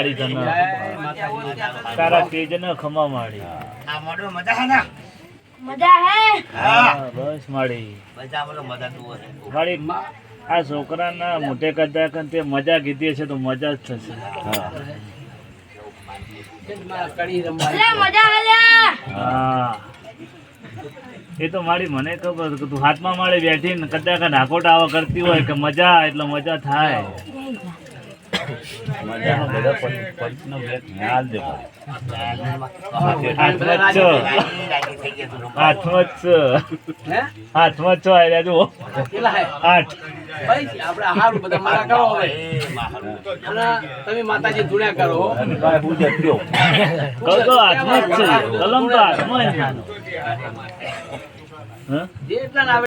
માડી તને તારા તેજ ને ખમા માડી આ મોડો મજા હે ને મજા હે હા બસ માડી મજા બોલો મજા તું હે માડી આ છોકરાના મોટે કદા કન તે મજા કીધી છે તો મજા જ થશે અલે મજા આલ્યા હા એ તો મારી મને ખબર કે તું હાથમાં માળી બેઠી ને કદાચ નાકોટ આવા કરતી હોય કે મજા એટલે મજા થાય મજાનો બધા પંચનો ભેટ ખ્યાલ દે હાથમાં છો આવ્યા જુઓ 8 તમે માતાજી ધૂણ્યા કરો હાથમાં જ છે કલમ તો હાથમાં જ. જેટલા